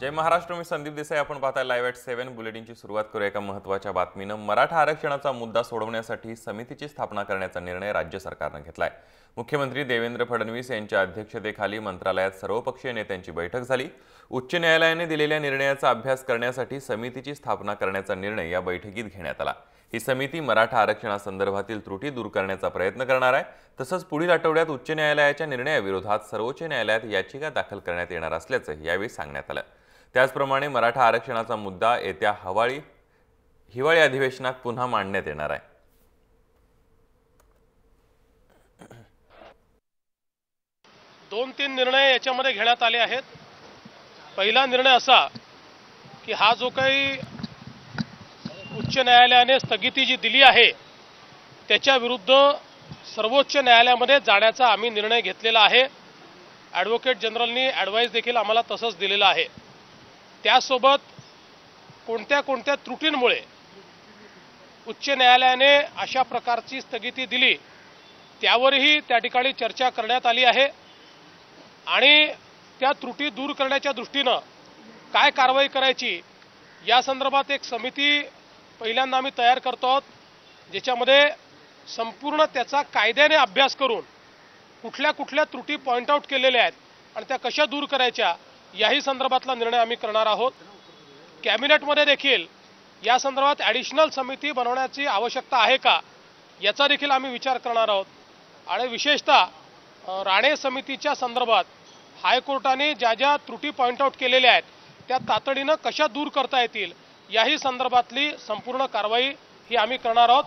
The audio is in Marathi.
जय महाराष्ट्र. मी संदीप देसाई. आपण पाहताय लाईव्ह ॲट 7 बुलेटिनची सुरुवात करूया एका महत्त्वाच्या बातमीनं. मराठा आरक्षणाचा मुद्दा सोडवण्यासाठी समितीची स्थापना करण्याचा निर्णय राज्य सरकारने घेतलाय. मुख्यमंत्री देवेंद्र फडणवीस यांच्या अध्यक्षतेखाली मंत्रालयात सर्वपक्षीय नेत्यांची बैठक झाली. उच्च न्यायालयाने दिलेल्या निर्णयाचा अभ्यास करण्यासाठी समितीची स्थापना करण्याचा निर्णय या बैठकीत घेण्यात आला. ही समिती मराठा आरक्षणासंदर्भातील त्रुटी दूर करण्याचा प्रयत्न करणार आहे. तसंच पुढील आठवड्यात उच्च न्यायालयाच्या निर्णयाविरोधात सर्वोच्च न्यायालयात याचिका दाखल करण्यात येणार असल्याचं यावेळी सांगण्यात आलं. त्याचप्रमाणे मराठा आरक्षणाचा मुद्दा येत्या हिवाळी अधिवेशनात पुन्हा मांडण्यात येणार आहे. दोन तीन निर्णय याच्यामध्ये घेण्यात आले आहेत. पहिला निर्णय असा की हा जो काही उच्च न्यायालयाने स्थगिती जी दिली आहे त्याच्या विरुद्ध सर्वोच्च न्यायालयामध्ये जाण्याचा आम्ही निर्णय घेतलेला आहे. ॲडव्होकेट जनरलनी ॲडवाईस देखील आम्हाला तसंच दिलेलं आहे. त्यासोबत कोणत्या त्रुटींमुळे उच्च न्यायालयाने अशा प्रकारची स्थगिती दिली त्यावरही त्या ठिकाणी चर्चा करण्यात आली आहे आणि त्या त्रुटी दूर करण्याच्या दृष्टीनं काय कारवाई करायची या संदर्भात एक समिती पहिल्यांदा आम्ही तयार करतो आहोत, ज्याच्यामध्ये संपूर्ण त्याचा कायद्याने अभ्यास करून कुठल्या त्रुटी पॉइंट आउट केलेल्या आहेत आणि त्या कशा दूर करायच्या याही संदर्भातला निर्णय आम्ही करणार आहोत. कॅबिनेटमध्ये देखील या संदर्भात ॲडिशनल समिती बनवण्याची आवश्यकता आहे का याचा देखील आम्ही विचार करणार आहोत. आणि विशेषतः राणे समितीच्या संदर्भात हायकोर्टाने ज्या त्रुटी पॉइंट आउट केलेल्या आहेत त्या तातडीनं कशा दूर करता येतील याही संदर्भातली संपूर्ण कारवाई ही आम्ही करणार आहोत.